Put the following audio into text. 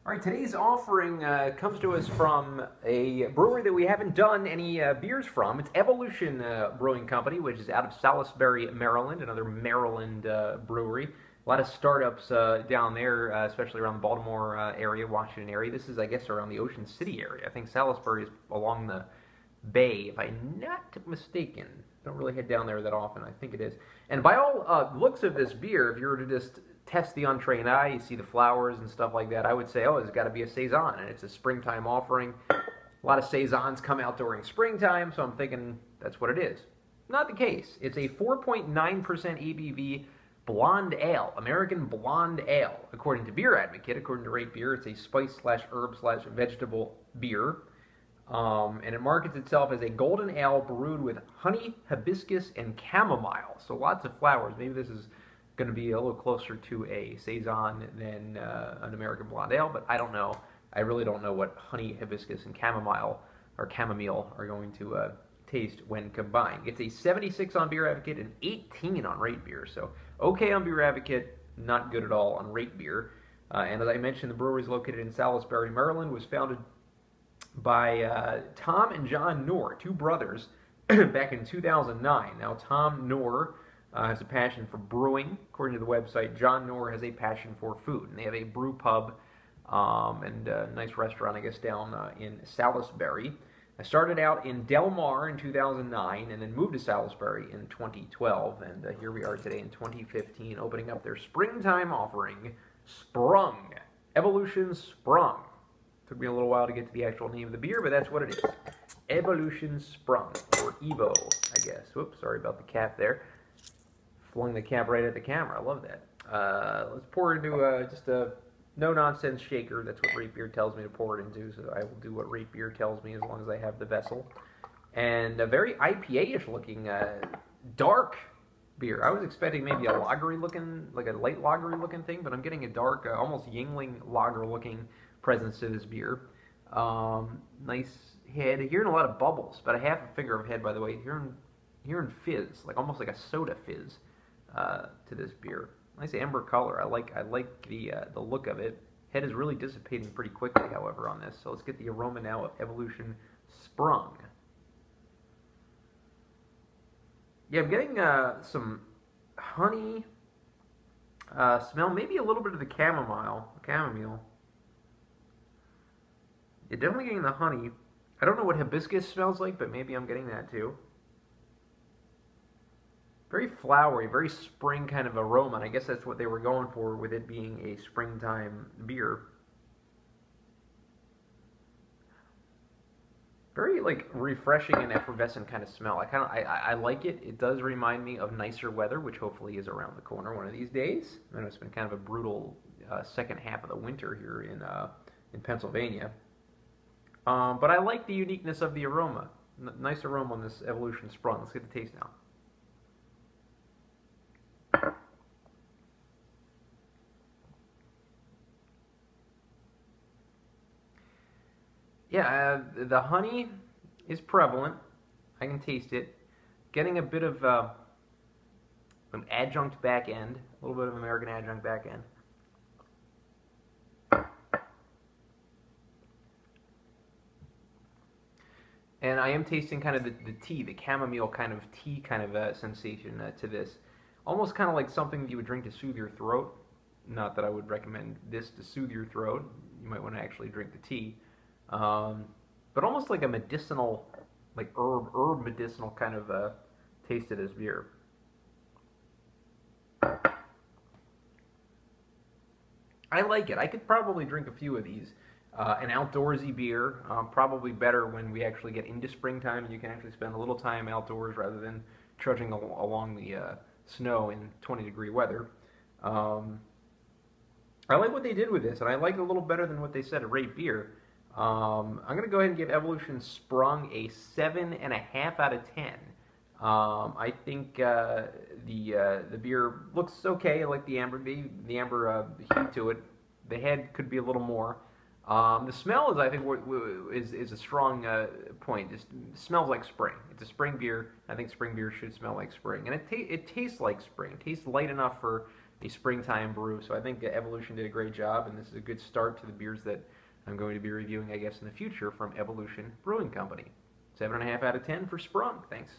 All right, today's offering comes to us from a brewery that we haven't done any beers from. It's Evolution Brewing Company, which is out of Salisbury, Maryland, another Maryland brewery. A lot of startups down there, especially around the Baltimore area, Washington area. This is, I guess, around the Ocean City area. I think Salisbury is along the bay, if I'm not mistaken. Don't really head down there that often. I think it is. And by all looks of this beer, if you were to just test the untrained eye, you see the flowers and stuff like that, I would say, oh, it's got to be a Saison, and it's a springtime offering. A lot of Saisons come out during springtime, so I'm thinking that's what it is. Not the case. It's a 4.9% ABV blonde ale, American blonde ale. According to Beer Advocate, according to Rate Beer, it's a spice/herb/vegetable beer. And it markets itself as a golden ale brewed with honey, hibiscus, and chamomile. So lots of flowers. Maybe this is going to be a little closer to a Saison than an American blonde ale, but I don't know. I really don't know what honey, hibiscus, and chamomile are going to taste when combined. It's a 76 on Beer Advocate and 18 on Rate Beer. So okay on Beer Advocate, not good at all on Rate Beer. And as I mentioned, the brewery is located in Salisbury, Maryland. Was founded by Tom and John Noor, two brothers, back in 2009. Now, Tom Noor has a passion for brewing. According to the website, John Noor has a passion for food. And they have a brew pub and a nice restaurant, I guess, down in Salisbury. I started out in Del Mar in 2009 and then moved to Salisbury in 2012. And here we are today in 2015, opening up their springtime offering, Sprung. Evolution Sprung. Took me a little while to get to the actual name of the beer, but that's what it is. Evolution Sprung, or Evo, I guess. Whoops, sorry about the cap there. Flung the cap right at the camera. I love that. Let's pour it into just a no-nonsense shaker. That's what Rate Beer tells me to pour it into, so I will do what Rate Beer tells me as long as I have the vessel. And a very IPA-ish looking, dark beer. I was expecting maybe a lagery looking, like a light lagery looking thing, but I'm getting a dark, almost Yingling lager looking presence to this beer. Nice head. Hearing a lot of bubbles, about a half a finger of head, by the way. Hearing fizz, like almost like a soda fizz to this beer. Nice amber color. I like the look of it. Head is really dissipating pretty quickly, however, on this. So let's get the aroma now of Evolution Sprung. Yeah, I'm getting some honey smell, maybe a little bit of the chamomile. You're definitely getting the honey. I don't know what hibiscus smells like, but maybe I'm getting that too. Very flowery, very spring kind of aroma, and I guess that's what they were going for with it being a springtime beer. Very like refreshing and effervescent kind of smell. I like it. It does remind me of nicer weather, which hopefully is around the corner one of these days. I know it's been kind of a brutal second half of the winter here in Pennsylvania. But I like the uniqueness of the aroma. Nice aroma on this Evolution Sprung. Let's get the taste now. Yeah, the honey is prevalent. I can taste it. Getting a bit of an adjunct back end, a little bit of American adjunct back end. And I am tasting kind of the tea, the chamomile kind of tea kind of sensation to this. Almost kind of like something you would drink to soothe your throat. Not that I would recommend this to soothe your throat. You might want to actually drink the tea. But almost like a medicinal, like herb medicinal kind of taste to this beer. I like it. I could probably drink a few of these. An outdoorsy beer, probably better when we actually get into springtime and you can actually spend a little time outdoors rather than trudging along the snow in 20-degree weather. I like what they did with this, and I like it a little better than what they said at Rate Beer. I'm going to go ahead and give Evolution Sprung a 7.5 out of 10. I think the beer looks okay. I like the amber heat to it. The head could be a little more. The smell is, I think, is a strong point. It smells like spring. It's a spring beer. I think spring beer should smell like spring, and it tastes like spring. It tastes light enough for a springtime brew. So I think Evolution did a great job, and this is a good start to the beers that I'm going to be reviewing, I guess, in the future from Evolution Brewing Company. 7.5 out of 10 for Sprung. Thanks.